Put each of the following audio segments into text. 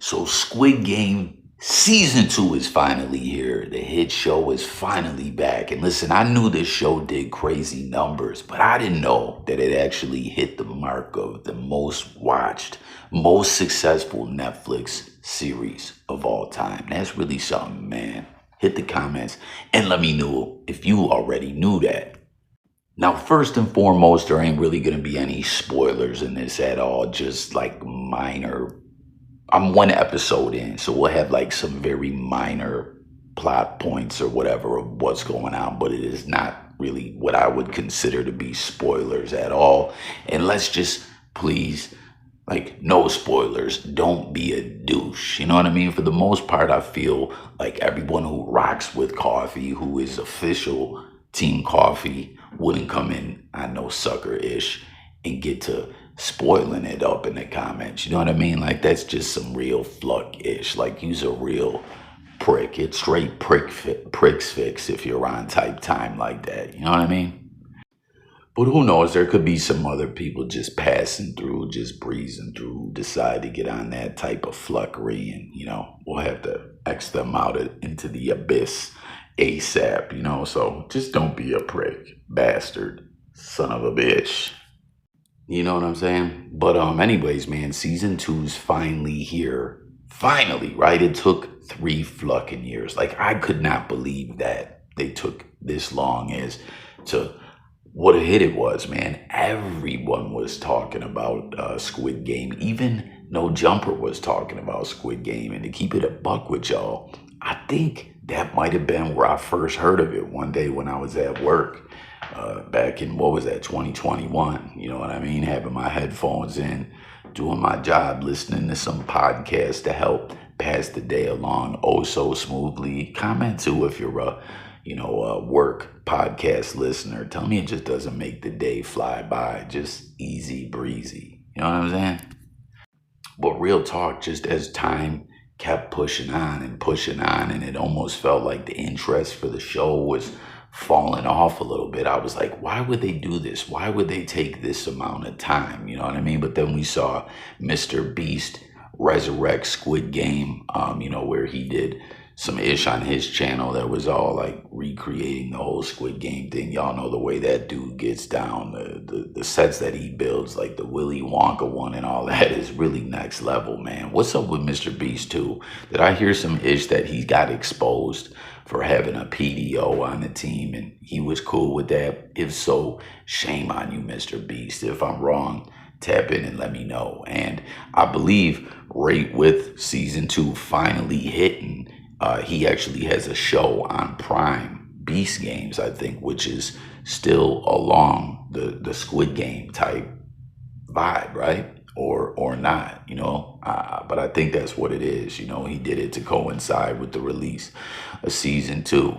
So Squid Game season 2 is finally here. The hit show is finally back. And listen, I knew this show did crazy numbers, but I didn't know that it actually hit the mark of the most watched, most successful Netflix series of all time. That's really something, man. Hit the comments and let me know if you already knew that. Now, first and foremost, there ain't really going to be any spoilers in this at all, just like minor. I'm one episode in, so we'll have like some very minor plot points or whatever of what's going on, but it is not really what I would consider to be spoilers at all. And let's just please, like, no spoilers. Don't be a douche. You know what I mean? For the most part, I feel like everyone who rocks with coffee, who is official Team Coffee, wouldn't come in on no sucker ish and get to spoiling it up in the comments. You know what I mean? Like, that's just some real fluck ish. Like, use a real prick. It's straight pricks fix if you're on type time like that. You know what I mean? But who knows? There could be some other people just passing through, just breezing through, who decide to get on that type of fluckery, and we'll have to X them out into the abyss ASAP. So just don't be a prick, bastard, son of a bitch. You know what I'm saying? But anyways, man, season two's finally here. Finally, right? It took 3 fucking years. Like, I could not believe that they took this long as to what a hit it was, man. Everyone was talking about Squid Game. Even No Jumper was talking about Squid Game. And to keep it a buck with y'all, I think that might have been where I first heard of it one day when I was at work back in, what was that, 2021. You know what I mean? Having my headphones in, doing my job, listening to some podcast to help pass the day along oh so smoothly. Comment too if you're a work podcast listener. Tell me it just doesn't make the day fly by. Just easy breezy. You know what I'm saying? But real talk, just as time kept pushing on, and it almost felt like the interest for the show was falling off a little bit. I was like, why would they do this? Why would they take this amount of time? You know what I mean? But then we saw Mr. Beast resurrect Squid Game, where he did some ish on his channel that was all like recreating the whole Squid Game thing. Y'all know the way that dude gets down, the sets that he builds, like the Willy Wonka one and all that, is really next level, man. What's up with Mr. Beast too? Did I hear some ish that he got exposed for having a PDO on the team and he was cool with that? If so, shame on you, Mr. Beast. If I'm wrong, tap in and let me know. And I believe right with season 2 finally hitting, he actually has a show on Prime, Beast Games, I think, which is still along the Squid Game type vibe, right? Or not, but I think that's what it is. He did it to coincide with the release of season 2.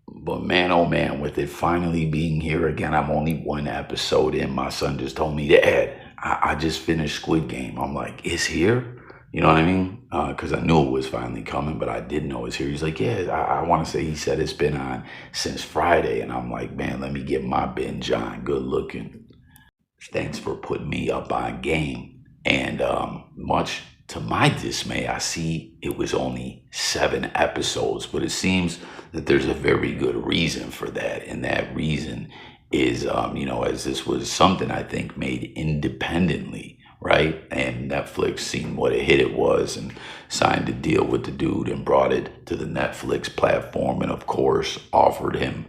But man, oh man, with it finally being here again, I'm only one episode in. My son just told me, Dad, I just finished Squid Game. I'm like, it's here? You know what I mean? Because I knew it was finally coming, but I didn't know it was here. He's like, yeah, I want to say, he said it's been on since Friday. And I'm like, man, let me get my binge on. Good looking. Thanks for putting me up on game. And much to my dismay, I see it was only 7 episodes, but it seems that there's a very good reason for that. And that reason is, as this was something I think made independently, right? And Netflix seen what a hit it was and signed a deal with the dude and brought it to the Netflix platform. And of course, offered him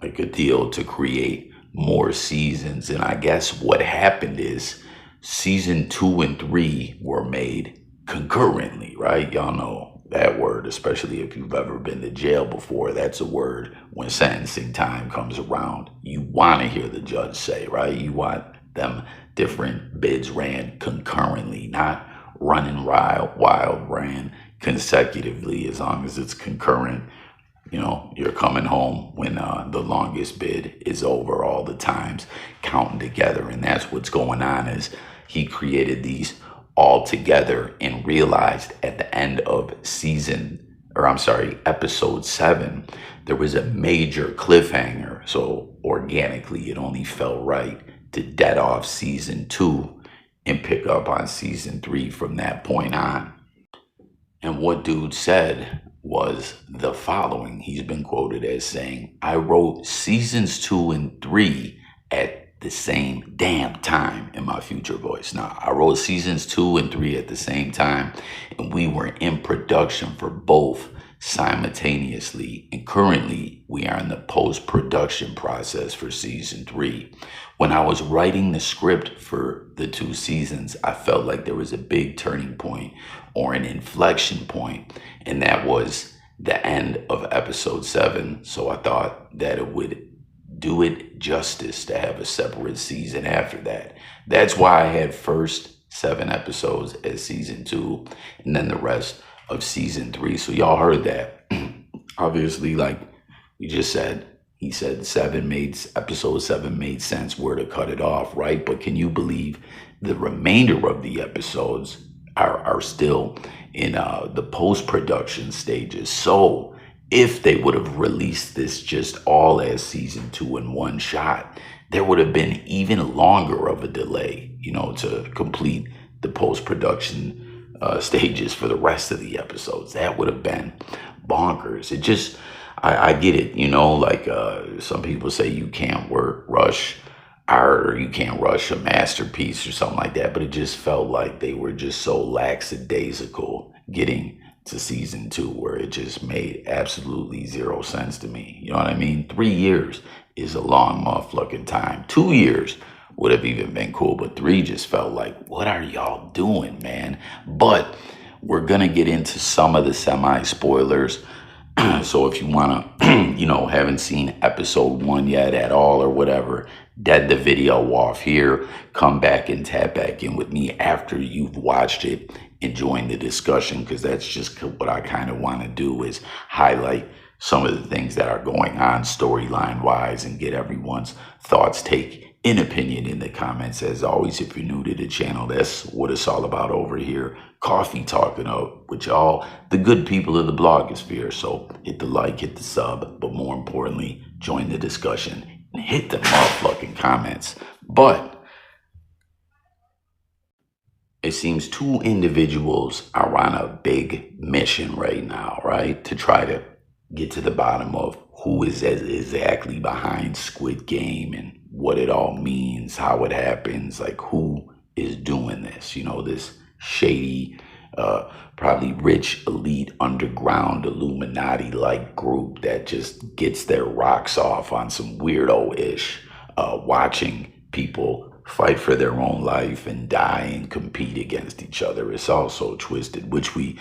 like a deal to create more seasons. And I guess what happened is season 2 and 3 were made concurrently, right? Y'all know that word, especially if you've ever been to jail before. That's a word when sentencing time comes around. You want to hear the judge say, right? You want them different bids ran concurrently, not running wild ran consecutively. As long as it's concurrent, you're coming home when the longest bid is over, all the times counting together. And that's what's going on, is he created these all together and realized at the end of episode 7, there was a major cliffhanger. So organically, it only felt right to dead off season 2 and pick up on season 3 from that point on. And what dude said was the following. He's been quoted as saying, I wrote seasons 2 and 3 at the same damn time in my future voice. Now, I wrote seasons 2 and 3 at the same time, and we were in production for both simultaneously. And currently, we are in the post production process for season 3. When I was writing the script for the 2 seasons, I felt like there was a big turning point or an inflection point, and that was the end of episode 7. So I thought that it would do it justice to have a separate season after that. That's why I had first 7 episodes as season 2 and then the rest of season 3. So y'all heard that. Obviously, like we just said, he said episode 7 made sense where to cut it off, right? But can you believe the remainder of the episodes are still in the post-production stages? So if they would have released this just all as season 2 in one shot, there would have been even longer of a delay, to complete the post-production stages for the rest of the episodes. That would have been bonkers. I get it, like some people say you can't rush art, or you can't rush a masterpiece or something like that, but it just felt like they were just so lackadaisical getting to season 2, where it just made absolutely zero sense to me. You know what I mean? 3 years is a long motherfucking time. 2 years would have even been cool, but 3 just felt like, what are y'all doing, man? But we're gonna get into some of the semi-spoilers. So if you wanna, haven't seen episode 1 yet at all or whatever, dead the video off here, come back and tap back in with me after you've watched it and join the discussion, because that's just what I kind of want to do, is highlight some of the things that are going on storyline wise and get everyone's thoughts, take an opinion in the comments. As always, if you're new to the channel, that's what it's all about over here. Coffee talking up with y'all, the good people of the blogosphere. So hit the like, hit the sub, but more importantly, join the discussion and hit the motherfucking comments. But it seems 2 individuals are on a big mission right now, right? To try to get to the bottom of who is exactly behind Squid Game and what it all means, how it happens, like who is doing this, this shady, probably rich, elite, underground, Illuminati-like group that just gets their rocks off on some weirdo-ish, watching people fight for their own life and die and compete against each other. It's also twisted, which we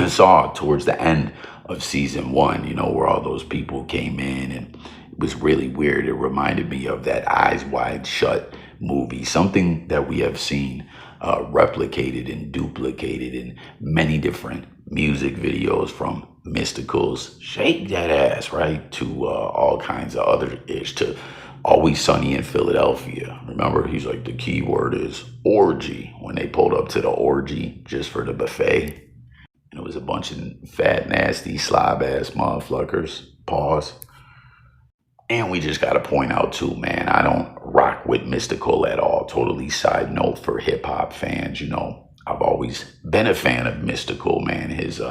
saw towards the end of season 1, where all those people came in, and it was really weird. It reminded me of that Eyes Wide Shut movie, something that we have seen replicated and duplicated in many different music videos, from Mystical's Shake That Ass, right, to all kinds of other ish, to Always Sunny in Philadelphia. Remember, he's like, the key word is orgy, when they pulled up to the orgy just for the buffet. And it was a bunch of fat, nasty, slob-ass motherfuckers. Pause. And we just got to point out, too, man, I don't rock with Mystical at all. Totally side note for hip-hop fans, I've always been a fan of Mystical, man. His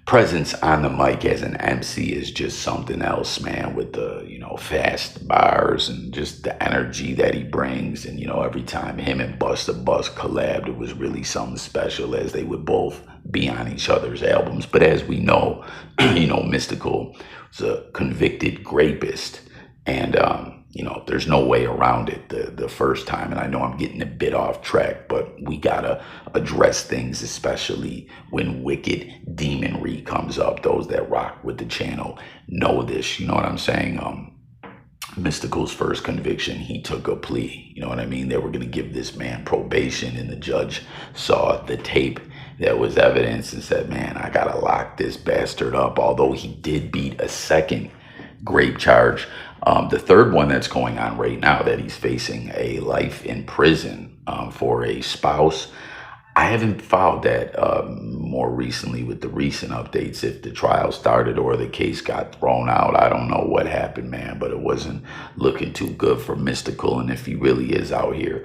presence on the mic as an MC is just something else, man, with the, fast bars and just the energy that he brings. And, every time him and Busta Bus collabed, it was really something special, as they would both be on each other's albums. But as we know, Mystical was a convicted rapist, and there's no way around it the first time. And I know I'm getting a bit off track, but we gotta address things, especially when wicked demonry comes up. Those that rock with the channel know this, you know what I'm saying? Mystical's first conviction, he took a plea, you know what I mean? They were gonna give this man probation, and the judge saw the tape that was evidence and said, man, I gotta lock this bastard up. Although he did beat a second rape charge, the third one that's going on right now, that he's facing a life in prison for a spouse. I haven't followed that more recently with the recent updates. If the trial started or the case got thrown out, I don't know what happened, man. But it wasn't looking too good for Mystical. And if he really is out here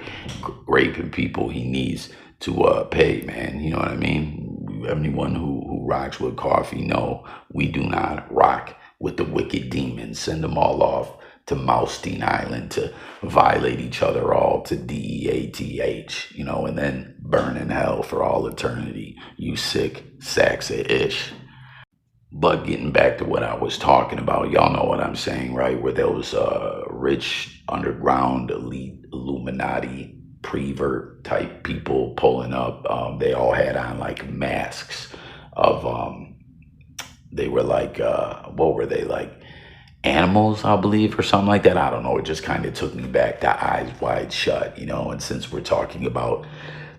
raping people, he needs to pay, man. You know what I mean? Anyone who rocks with coffee, no, we do not rock with the wicked demons. Send them all off to Maustein Island to violate each other all to DEATH, and then burn in hell for all eternity. You sick sacks of ish. But getting back to what I was talking about, y'all know what I'm saying, right? Where those rich underground elite Illuminati prevert type people pulling up, they all had on like masks of they were like what were they like? Animals, I believe, or something like that. I don't know. It just kind of took me back to Eyes Wide Shut, And since we're talking about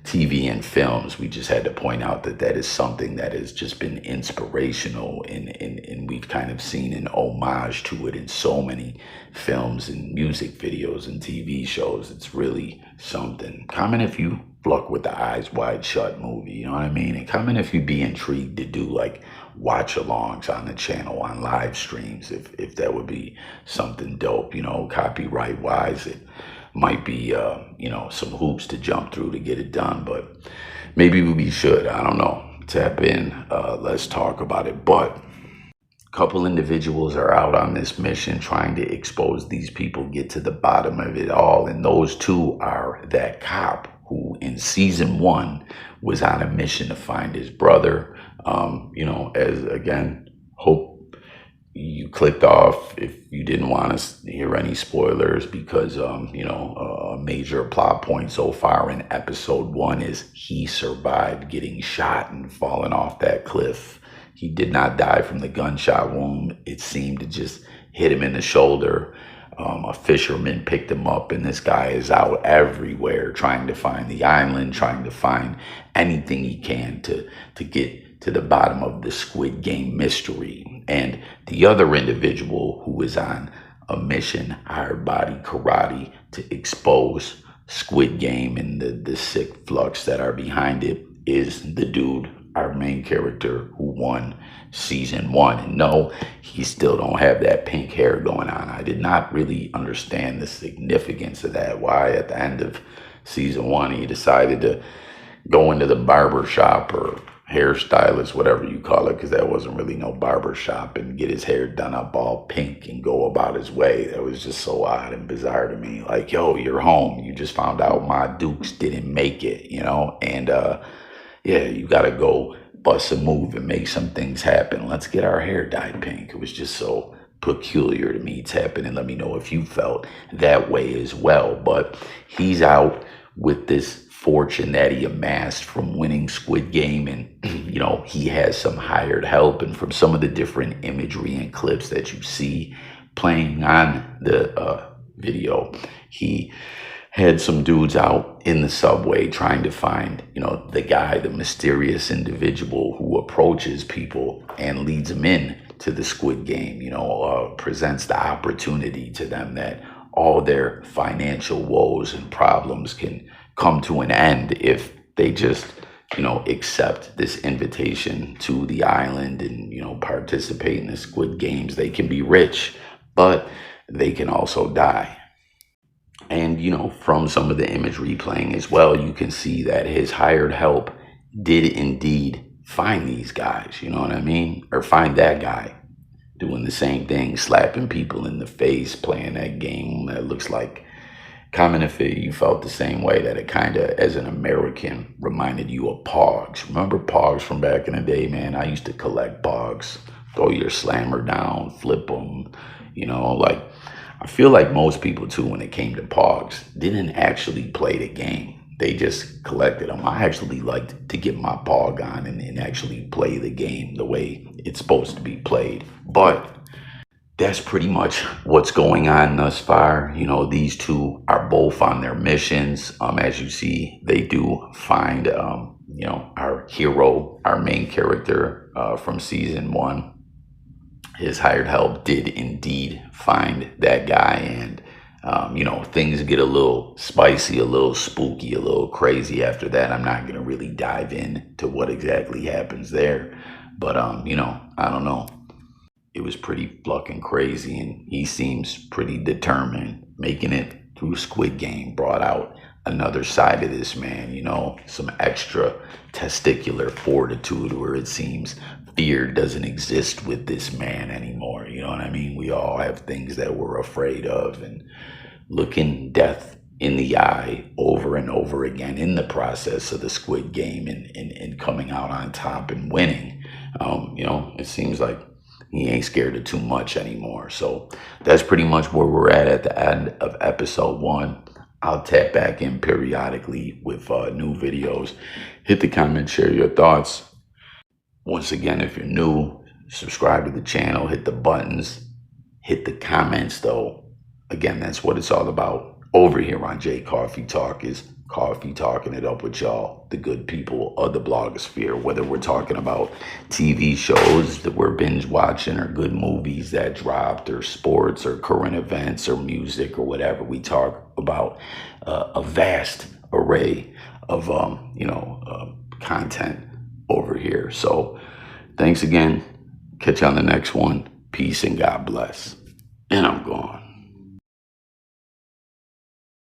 TV and films, we just had to point out that that is something that has just been inspirational, and we've kind of seen an homage to it in so many films and music videos and TV shows. It's really something. Comment if you fuck with the Eyes Wide Shut movie, you know what I mean? And comment if you'd be intrigued to do like watch alongs on the channel on live streams, if that would be something dope, copyright wise. It might be some hoops to jump through to get it done, but maybe we should, I don't know, tap in. Let's talk about it. But a couple individuals are out on this mission trying to expose these people, get to the bottom of it all, and those two are that cop who in season 1 was on a mission to find his brother. As again, hope you clicked off if you didn't want to hear any spoilers, because a major plot point so far in episode 1 is he survived getting shot and falling off that cliff. He did not die from the gunshot wound. It seemed to just hit him in the shoulder. A fisherman picked him up, and this guy is out everywhere trying to find the island, trying to find anything he can to get to the bottom of the Squid Game mystery. And the other individual who is on a mission, hired body karate, to expose Squid Game and the sick flux that are behind it, is the dude, our main character, who won season 1. And no, he still don't have that pink hair going on. I did not really understand the significance of that. Why at the end of season 1 he decided to go into the barber shop or hairstylist, whatever you call it, because that wasn't really no barber shop, and get his hair done up all pink and go about his way. That was just so odd and bizarre to me. Like, yo, you're home. You just found out my Dukes didn't make it, and yeah, you got to go bust a move and make some things happen. Let's get our hair dyed pink. It was just so peculiar to me. Tap in and let me know if you felt that way as well. But he's out with this fortune that he amassed from winning Squid Game, and he has some hired help. And from some of the different imagery and clips that you see playing on the video, he had some dudes out in the subway trying to find, the guy, the mysterious individual who approaches people and leads them in to the Squid Game, presents the opportunity to them that all their financial woes and problems can come to an end if they just, accept this invitation to the island and, participate in the Squid Games. They can be rich, but they can also die. And, from some of the imagery playing as well, you can see that his hired help did indeed find these guys, you know what I mean? Or find that guy doing the same thing, slapping people in the face, playing that game that looks like, comment if you felt the same way, that it kind of, as an American, reminded you of Pogs. Remember Pogs from back in the day, man? I used to collect Pogs. Throw your slammer down, flip them, like, I feel like most people, too, when it came to Pogs, didn't actually play the game. They just collected them. I actually liked to get my Pog on and actually play the game the way it's supposed to be played. But that's pretty much what's going on thus far. These two are both on their missions. As you see, they do find, our hero, our main character from season 1. His hired help did indeed find that guy, and Things get a little spicy, a little spooky, a little crazy after that. I'm not going to really dive in to what exactly happens there. But, I don't know. It was pretty fucking crazy, and he seems pretty determined. Making it through Squid Game brought out another side of this man, some extra testicular fortitude where it seems fear doesn't exist with this man anymore. You know what I mean? We all have things that we're afraid of, and looking death in the eye over and over again in the process of the Squid Game, and coming out on top and winning. It seems like he ain't scared of too much anymore. So that's pretty much where we're at the end of episode 1. I'll tap back in periodically with new videos. Hit the comment, share your thoughts. Once again, if you're new, subscribe to the channel, hit the buttons, hit the comments though. Again, that's what it's all about over here on J Coffee Talk, is coffee talking it up with y'all, the good people of the blogosphere, whether we're talking about TV shows that we're binge watching, or good movies that dropped, or sports, or current events, or music, or whatever. We talk about a vast array of content over here. So thanks again. Catch you on the next one. Peace and God bless. And I'm going.